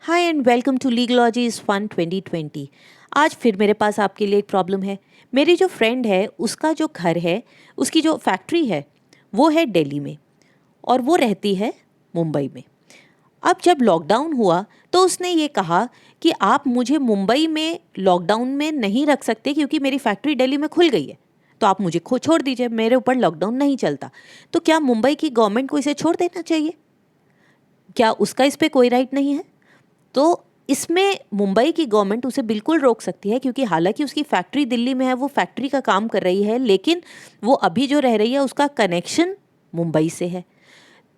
Hi and welcome to Legalogies fun 2020। आज फिर मेरे पास आपके लिए एक प्रॉब्लम है। मेरी जो फ्रेंड है उसका जो घर है, उसकी जो फैक्ट्री है वो है दिल्ली में और वो रहती है मुंबई में। अब जब लॉकडाउन हुआ तो उसने ये कहा कि आप मुझे मुंबई में लॉकडाउन में नहीं रख सकते क्योंकि मेरी फैक्ट्री दिल्ली में खुल गई है, तो आप मुझे छोड़ दीजिए, मेरे ऊपर लॉकडाउन नहीं चलता। तो क्या मुंबई की गवर्नमेंट को इसे छोड़ देना चाहिए? क्या उसका इस पे कोई राइट नहीं है? तो इसमें मुंबई की गवर्नमेंट उसे बिल्कुल रोक सकती है, क्योंकि हालांकि उसकी फैक्ट्री दिल्ली में है, वो फैक्ट्री का काम कर रही है, लेकिन वो अभी जो रह रही है उसका कनेक्शन मुंबई से है।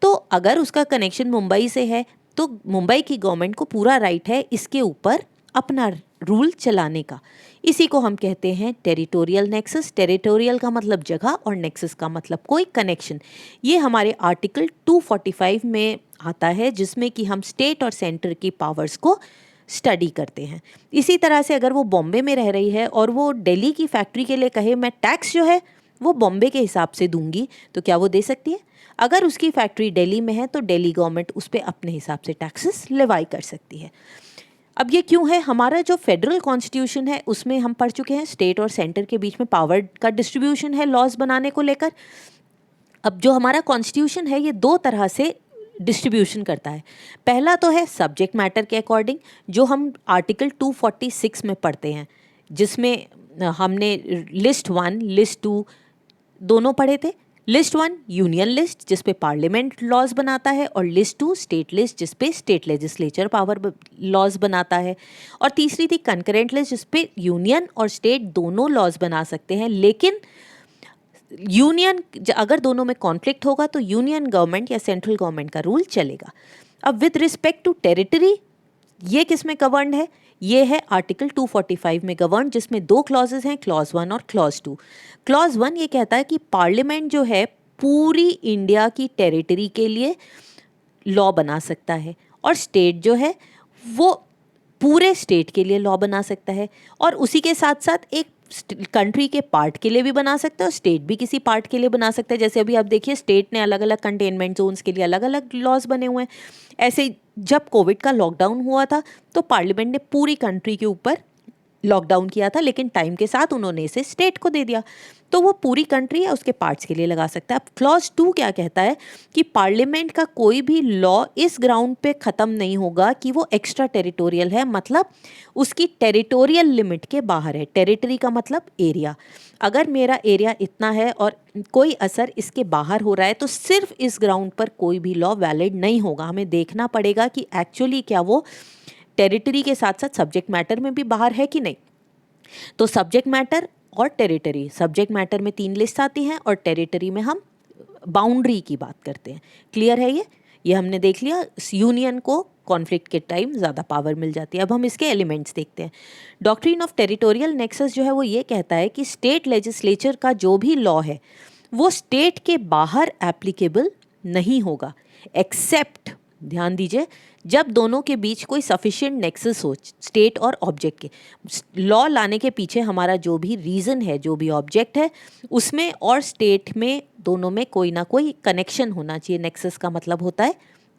तो अगर उसका कनेक्शन मुंबई से है तो मुंबई की गवर्नमेंट को पूरा राइट है इसके ऊपर अपना रूल चलाने का। इसी को हम कहते हैं टेरिटोरियल नेक्सस। टेरिटोरियल का मतलब जगह और नेक्सस का मतलब कोई कनेक्शन। ये हमारे आर्टिकल 245 में आता है, जिसमें कि हम स्टेट और सेंटर की पावर्स को स्टडी करते हैं। इसी तरह से अगर वो बॉम्बे में रह रही है और वो दिल्ली की फैक्ट्री के लिए कहे मैं टैक्स जो है वो बॉम्बे के हिसाब से दूंगी, तो क्या वो दे सकती है? अगर उसकी फैक्ट्री दिल्ली में है तो दिल्ली गवर्नमेंट उस पर अपने हिसाब से टैक्सेस लेवाई कर सकती है। अब ये क्यों है? हमारा जो फेडरल कॉन्स्टिट्यूशन है उसमें हम पढ़ चुके हैं स्टेट और सेंटर के बीच में पावर का डिस्ट्रीब्यूशन है लॉज बनाने को लेकर। अब जो हमारा कॉन्स्टिट्यूशन है ये दो तरह से डिस्ट्रीब्यूशन करता है। पहला तो है सब्जेक्ट मैटर के अकॉर्डिंग, जो हम आर्टिकल 246 में पढ़ते हैं, जिसमें हमने लिस्ट 1 लिस्ट 2 दोनों पढ़े थे। लिस्ट 1 यूनियन लिस्ट जिस पे पार्लियामेंट लॉज बनाता है, और लिस्ट 2 स्टेट लिस्ट जिस पे स्टेट लेजिस्लेचर पावर लॉज बनाता है। और तीसरी थी कंकरेंट लिस्ट जिस पे यूनियन और स्टेट दोनों लॉज बना सकते हैं, लेकिन यूनियन अगर दोनों में कॉन्फ्लिक्ट होगा तो यूनियन गवर्नमेंट या सेंट्रल गवर्नमेंट का रूल चलेगा। अब विद रिस्पेक्ट टू टेरिटरी, ये किस में गवर्नड है? ये है आर्टिकल 245 में गवर्न, जिसमें दो क्लॉजेज हैं, क्लॉज 1 और क्लॉज 2। क्लॉज 1 ये कहता है कि पार्लियामेंट जो है पूरी इंडिया की टेरिटरी के लिए लॉ बना सकता है, और स्टेट जो है वो पूरे स्टेट के लिए लॉ बना सकता है, और उसी के साथ साथ एक कंट्री के पार्ट के लिए भी बना सकता है और स्टेट भी किसी पार्ट के लिए बना सकता है। जैसे अभी आप देखिए स्टेट ने अलग अलग कंटेनमेंट जोन्स के लिए अलग अलग लॉज बने हुए हैं। ऐसे जब कोविड का लॉकडाउन हुआ था तो पार्लियामेंट ने पूरी कंट्री के ऊपर लॉकडाउन किया था, लेकिन टाइम के साथ उन्होंने इसे स्टेट को दे दिया, तो वो पूरी कंट्री या उसके पार्ट्स के लिए लगा सकता है। अब क्लॉज 2 क्या कहता है कि पार्लियामेंट का कोई भी लॉ इस ग्राउंड पे ख़त्म नहीं होगा कि वो एक्स्ट्रा टेरिटोरियल है, मतलब उसकी टेरिटोरियल लिमिट के बाहर है। टेरिटरी का मतलब एरिया। अगर मेरा एरिया इतना है और कोई असर इसके बाहर हो रहा है तो सिर्फ इस ग्राउंड पर कोई भी लॉ वैलिड नहीं होगा। हमें देखना पड़ेगा कि एक्चुअली क्या वो टेरिटरी के साथ साथ सब्जेक्ट मैटर में भी बाहर है कि नहीं। तो सब्जेक्ट मैटर और टेरिटरी, सब्जेक्ट मैटर में 3 लिस्ट आती हैं और टेरिटरी में हम बाउंड्री की बात करते हैं। क्लियर है? ये हमने देख लिया। यूनियन को कॉन्फ्लिक्ट के टाइम ज़्यादा पावर मिल जाती है। अब हम इसके एलिमेंट्स देखते हैं। डॉक्ट्रिन ऑफ टेरिटोरियल नेक्सस जो है वो ये कहता है कि स्टेट लेजिस्लेचर का जो भी लॉ है वो स्टेट के बाहर एप्लीकेबल नहीं होगा, एक्सेप्ट, ध्यान दीजिए, जब दोनों के बीच कोई सफिशिएंट नेक्सस हो, स्टेट और ऑब्जेक्ट के। लॉ लाने के पीछे हमारा जो भी रीज़न है, जो भी ऑब्जेक्ट है, उसमें और स्टेट में दोनों में कोई ना कोई कनेक्शन होना चाहिए। नेक्सस का मतलब होता है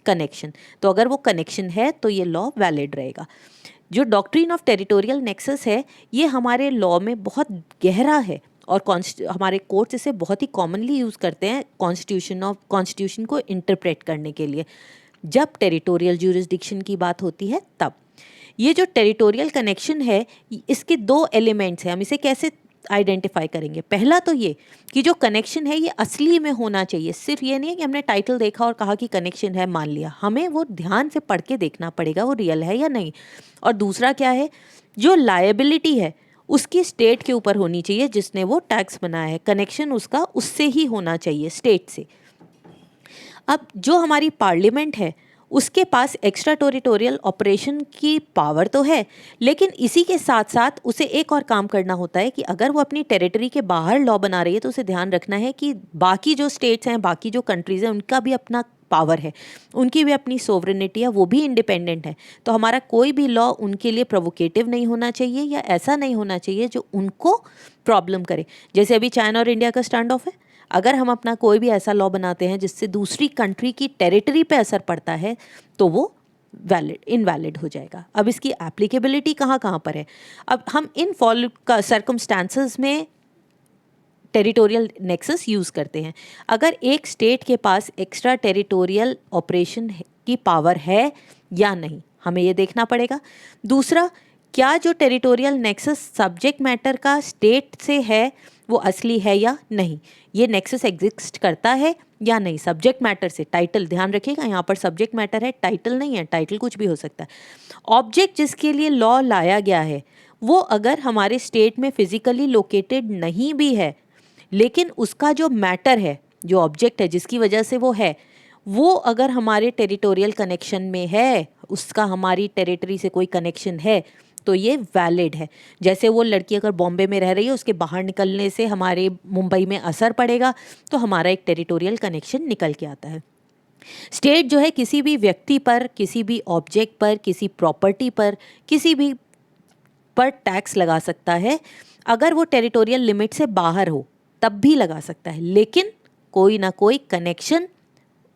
कनेक्शन। तो अगर वो कनेक्शन है तो ये लॉ वैलिड रहेगा। जो डॉक्ट्रिन ऑफ टेरिटोरियल नेक्सस है ये हमारे लॉ में बहुत गहरा है, और हमारे कोर्ट्स इसे बहुत ही कॉमनली यूज़ करते हैं कॉन्स्टिट्यूशन को इंटरप्रेट करने के लिए जब टेरिटोरियल ज्यूरिसडिक्शन की बात होती है तब। ये जो टेरिटोरियल कनेक्शन है इसके 2 एलिमेंट्स हैं। हम इसे कैसे आइडेंटिफाई करेंगे? पहला तो ये कि जो कनेक्शन है ये असली में होना चाहिए। सिर्फ ये नहीं है कि हमने टाइटल देखा और कहा कि कनेक्शन है, मान लिया। हमें वो ध्यान से पढ़ के देखना पड़ेगा वो रियल है या नहीं। और दूसरा क्या है, जो लायबिलिटी है उसकी स्टेट के ऊपर होनी चाहिए जिसने वो टैक्स बनाया है। कनेक्शन उसका उससे ही होना चाहिए, स्टेट से। अब जो हमारी पार्लियामेंट है उसके पास एक्स्ट्रा टेरिटोरियल ऑपरेशन की पावर तो है, लेकिन इसी के साथ साथ उसे एक और काम करना होता है कि अगर वो अपनी टेरिटरी के बाहर लॉ बना रही है तो उसे ध्यान रखना है कि बाकी जो स्टेट्स हैं, बाकी जो कंट्रीज़ हैं, उनका भी अपना पावर है, उनकी भी अपनी सोवरेनिटी है, वो भी इंडिपेंडेंट है। तो हमारा कोई भी लॉ उनके लिए प्रोवोकेटिव नहीं होना चाहिए या ऐसा नहीं होना चाहिए जो उनको प्रॉब्लम करे। जैसे अभी चाइना और इंडिया का स्टैंड ऑफ है। अगर हम अपना कोई भी ऐसा लॉ बनाते हैं जिससे दूसरी कंट्री की टेरिटरी पे असर पड़ता है तो वो इनवैलिड हो जाएगा। अब इसकी एप्लीकेबिलिटी कहाँ कहाँ पर है? अब हम इन फॉलो का सर्कमस्टांसेस में टेरिटोरियल नेक्सस यूज़ करते हैं। अगर एक स्टेट के पास एक्स्ट्रा टेरिटोरियल ऑपरेशन की पावर है या नहीं, हमें ये देखना पड़ेगा। दूसरा, क्या जो टेरिटोरियल नेक्सस सब्जेक्ट मैटर का स्टेट से है वो असली है या नहीं, ये नेक्सस एग्जिस्ट करता है या नहीं सब्जेक्ट मैटर से। टाइटल ध्यान रखिएगा, यहाँ पर सब्जेक्ट मैटर है, टाइटल नहीं है। टाइटल कुछ भी हो सकता है। ऑब्जेक्ट जिसके लिए लॉ लाया गया है वो अगर हमारे स्टेट में फिजिकली लोकेटेड नहीं भी है, लेकिन उसका जो मैटर है, जो ऑब्जेक्ट है जिसकी वजह से वो है, वो अगर हमारे टेरिटोरियल कनेक्शन में है, उसका हमारी टेरिटरी से कोई कनेक्शन है, तो ये वैलिड है। जैसे वो लड़की अगर बॉम्बे में रह रही है, उसके बाहर निकलने से हमारे मुंबई में असर पड़ेगा, तो हमारा एक टेरिटोरियल कनेक्शन निकल के आता है। स्टेट जो है किसी भी व्यक्ति पर, किसी भी ऑब्जेक्ट पर, किसी प्रॉपर्टी पर, किसी भी पर टैक्स लगा सकता है। अगर वो टेरिटोरियल लिमिट से बाहर हो तब भी लगा सकता है, लेकिन कोई ना कोई कनेक्शन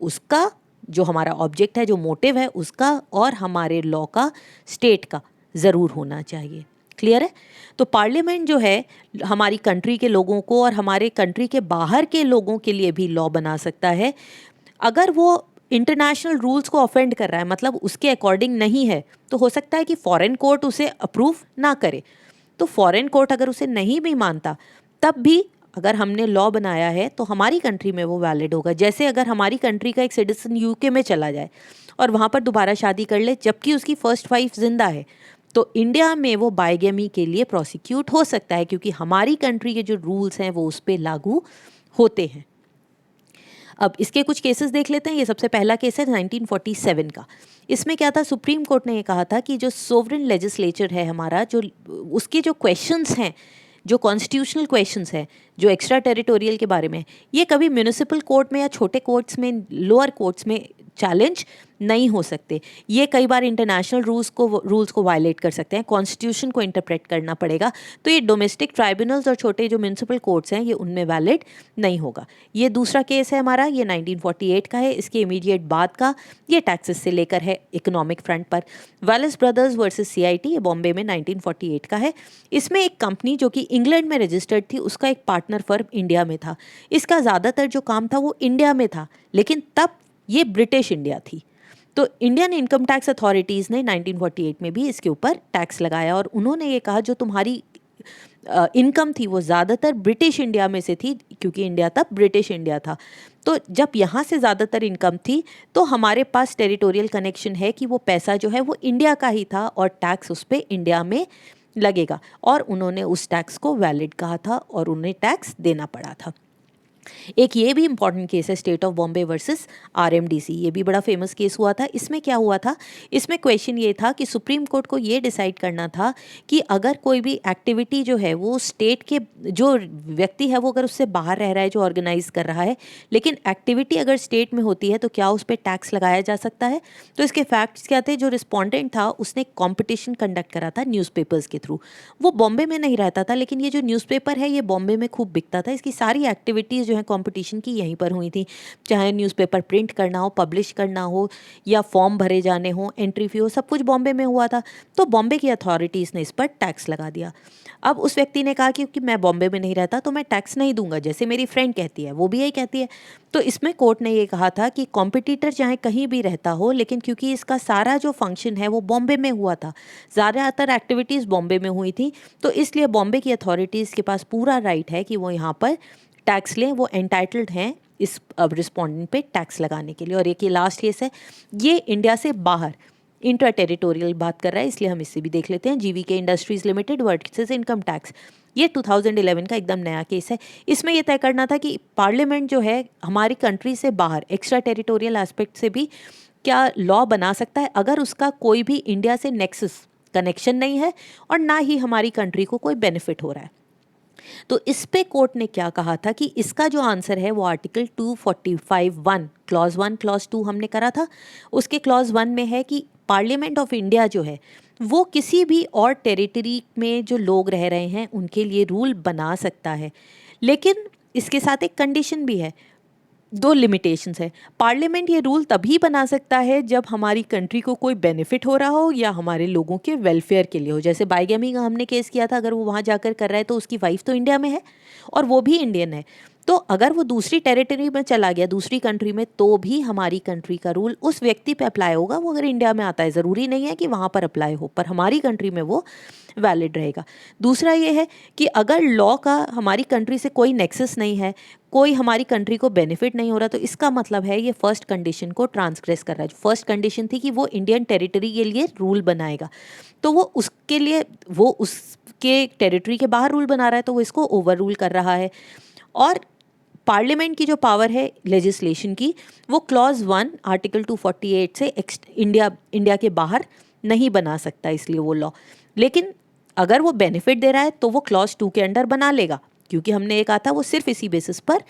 उसका, जो हमारा ऑब्जेक्ट है, जो मोटिव है उसका और हमारे लॉ का, स्टेट का ज़रूर होना चाहिए। क्लियर है? तो पार्लियामेंट जो है हमारी कंट्री के लोगों को और हमारे कंट्री के बाहर के लोगों के लिए भी लॉ बना सकता है। अगर वो इंटरनेशनल रूल्स को ऑफेंड कर रहा है, मतलब उसके अकॉर्डिंग नहीं है, तो हो सकता है कि फॉरेन कोर्ट उसे अप्रूव ना करे। तो फॉरेन कोर्ट अगर उसे नहीं भी मानता, तब भी अगर हमने लॉ बनाया है तो हमारी कंट्री में वो वैलिड होगा। जैसे अगर हमारी कंट्री का एक सिटीजन यूके में चला जाए और वहाँ पर दोबारा शादी कर ले जबकि उसकी फर्स्ट वाइफ जिंदा है, तो इंडिया में वो बाइगेमी के लिए प्रोसिक्यूट हो सकता है, क्योंकि हमारी कंट्री के जो रूल्स हैं वो उस पर लागू होते हैं। अब इसके कुछ केसेस देख लेते हैं। ये सबसे पहला केस है 1947 का। इसमें क्या था, सुप्रीम कोर्ट ने ये कहा था कि जो सोवरेन लेजिस्लेचर है हमारा, जो उसके जो क्वेश्चंस हैं, जो कॉन्स्टिट्यूशनल क्वेश्चंस हैं, जो एक्स्ट्रा टेरिटोरियल के बारे में, ये कभी म्यूनिसिपल कोर्ट में या छोटे कोर्ट्स में, लोअर कोर्ट्स में चैलेंज नहीं हो सकते। ये कई बार इंटरनेशनल रूल्स को वायलेट कर सकते हैं, कॉन्स्टिट्यूशन को इंटरप्रेट करना पड़ेगा। तो ये डोमेस्टिक ट्राइब्यूनल्स और छोटे जो म्यूनिसिपल कोर्ट्स हैं, ये उनमें वैलिड नहीं होगा। ये दूसरा केस है हमारा, ये 1948 का है। इसके इमीडिएट बाद का ये टैक्सेस से लेकर है इकोनॉमिक फ्रंट पर। वेलिस ब्रदर्स वर्सेस सीआईटी, ये बॉम्बे में 1948 का है। इसमें एक कंपनी जो कि इंग्लैंड में रजिस्टर्ड थी, उसका एक पार्टनर फर्म इंडिया में था। इसका ज़्यादातर जो काम था वो इंडिया में था, लेकिन तब ये ब्रिटिश इंडिया थी। तो इंडियन इनकम टैक्स अथॉरिटीज़ ने 1948 में भी इसके ऊपर टैक्स लगाया और उन्होंने ये कहा जो तुम्हारी इनकम थी वो ज़्यादातर ब्रिटिश इंडिया में से थी, क्योंकि इंडिया तब ब्रिटिश इंडिया था। तो जब यहाँ से ज़्यादातर इनकम थी तो हमारे पास टेरिटोरियल कनेक्शन है कि वो पैसा जो है वो इंडिया का ही था और टैक्स उस पर इंडिया में लगेगा। और उन्होंने उस टैक्स को वैलिड कहा था और उन्हें टैक्स देना पड़ा था। एक ये भी इंपॉर्टेंट केस है स्टेट ऑफ बॉम्बे वर्सेस आरएमडीसी। ये भी बड़ा फेमस केस हुआ था। इसमें क्या हुआ था, इसमें क्वेश्चन ये था कि सुप्रीम कोर्ट को ये डिसाइड करना था कि अगर कोई भी एक्टिविटी जो है वो स्टेट के, जो व्यक्ति है वो अगर उससे बाहर रह रहा है, जो ऑर्गेनाइज कर रहा है, लेकिन एक्टिविटी अगर स्टेट में होती है तो क्या उस पर टैक्स लगाया जा सकता है। तो इसके फैक्ट्स क्या थे, जो रिस्पॉन्डेंट था उसने कॉम्पिटिशन कंडक्ट करा था न्यूज़पेपर्स के थ्रू। वो बॉम्बे में नहीं रहता था, लेकिन ये जो न्यूज़पेपर है ये बॉम्बे में खूब बिकता था। इसकी सारी एक्टिविटीज़ जो है कंपटीशन की यहीं पर हुई थी, चाहे न्यूज़पेपर प्रिंट करना हो, पब्लिश करना हो या फॉर्म भरे जाने हो, एंट्री फी हो, सब कुछ बॉम्बे में हुआ था। तो बॉम्बे की अथॉरिटीज़ ने इस पर टैक्स लगा दिया। अब उस व्यक्ति ने कहा कि मैं बॉम्बे में नहीं रहता तो मैं टैक्स नहीं दूंगा, जैसे मेरी फ्रेंड कहती है वो भी यही कहती है। तो इसमें कोर्ट ने ये कहा था कि कॉम्पिटिटर चाहे कहीं भी रहता हो, लेकिन क्योंकि इसका सारा जो फंक्शन है वो बॉम्बे में हुआ था, ज़्यादातर एक्टिविटीज़ बॉम्बे में हुई थी, तो इसलिए बॉम्बे की अथॉरिटीज़ के पास पूरा राइट है कि वो यहाँ पर टैक्स लें, वो एंटाइटल्ड हैं इस रिस्पोंडेंट पे टैक्स लगाने के लिए। और एक ये लास्ट केस है, ये इंडिया से बाहर इंट्रा टेरिटोरियल बात कर रहा है, इसलिए हम इससे भी देख लेते हैं। GVK industries limited versus income tax, ये 2011 का एकदम नया केस है। इसमें यह तय करना था कि पार्लियामेंट जो है हमारी कंट्री से बाहर एक्स्ट्रा टेरिटोरियल एस्पेक्ट से भी क्या लॉ बना सकता है अगर उसका कोई भी इंडिया से नेक्सस कनेक्शन नहीं है और ना ही हमारी कंट्री को कोई बेनिफिट हो रहा है। तो इस पे कोर्ट ने क्या कहा था कि इसका जो आंसर है वो आर्टिकल 245(1) क्लॉज 1 क्लॉज 2 हमने करा था। उसके क्लॉज 1 में है कि पार्लियामेंट ऑफ इंडिया जो है वो किसी भी और टेरिटरी में जो लोग रह रहे हैं उनके लिए रूल बना सकता है, लेकिन इसके साथ एक कंडीशन भी है। दो लिमिटेशंस है। पार्लियामेंट ये रूल तभी बना सकता है जब हमारी कंट्री को कोई बेनिफिट हो रहा हो या हमारे लोगों के वेलफेयर के लिए हो। जैसे बाइगेमी का हमने केस किया था, अगर वो वहाँ जाकर कर रहा है तो उसकी वाइफ तो इंडिया में है और वो भी इंडियन है, तो अगर वो दूसरी टेरिटरी में चला गया, दूसरी कंट्री में, तो भी हमारी कंट्री का रूल उस व्यक्ति पे अप्लाई होगा। वो अगर इंडिया में आता है, ज़रूरी नहीं है कि वहाँ पर अप्लाई हो, पर हमारी कंट्री में वो वैलिड रहेगा। दूसरा ये है कि अगर लॉ का हमारी कंट्री से कोई नेक्सस नहीं है, कोई हमारी कंट्री को बेनिफिट नहीं हो रहा, तो इसका मतलब है ये फर्स्ट कंडीशन को ट्रांसग्रेस कर रहा है। फर्स्ट कंडीशन थी कि वो इंडियन टेरिटरी के लिए रूल बनाएगा, तो वो उसके लिए, वो उसके टेरिटरी के बाहर रूल बना रहा है, तो वो इसको ओवर रूल कर रहा है। और पार्लियामेंट की जो पावर है लेजिस्लेशन की, वो क्लॉज 1 आर्टिकल 248 से इंडिया के बाहर नहीं बना सकता, इसलिए वो लॉ। लेकिन अगर वो बेनिफिट दे रहा है तो वो क्लॉज 2 के अंडर बना लेगा, क्योंकि हमने ये कहा था वो सिर्फ इसी बेसिस पर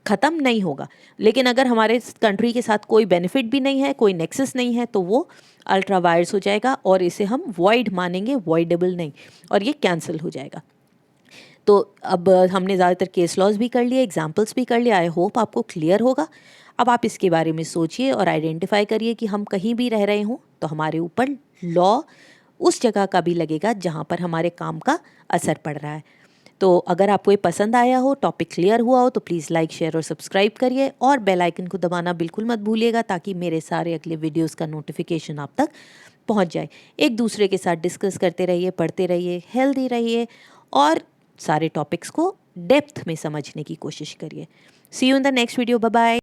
ख़त्म नहीं होगा। लेकिन अगर हमारे कंट्री के साथ कोई बेनिफिट भी नहीं है, कोई नेक्सस नहीं है, तो वो अल्ट्रा वायर्स हो जाएगा और इसे हम वॉइड मानेंगे, वॉइडेबल नहीं, और ये कैंसिल हो जाएगा। तो अब हमने ज़्यादातर केस लॉज भी कर लिए, एग्जाम्पल्स भी कर लिए। आई होप आपको क्लियर होगा। अब आप इसके बारे में सोचिए और आइडेंटिफाई करिए कि हम कहीं भी रह रहे हों तो हमारे ऊपर लॉ उस जगह का भी लगेगा जहाँ पर हमारे काम का असर पड़ रहा है। तो अगर आपको ये पसंद आया हो, टॉपिक क्लियर हुआ हो, तो प्लीज़ लाइक, शेयर और सब्सक्राइब करिए और बेल आइकन को दबाना बिल्कुल मत भूलिएगा, ताकि मेरे सारे अगले वीडियोस का नोटिफिकेशन आप तक पहुंच जाए। एक दूसरे के साथ डिस्कस करते रहिए, पढ़ते रहिए, हेल्दी रहिए और सारे टॉपिक्स को डेप्थ में समझने की कोशिश करिए। See you in the next video. Bye bye.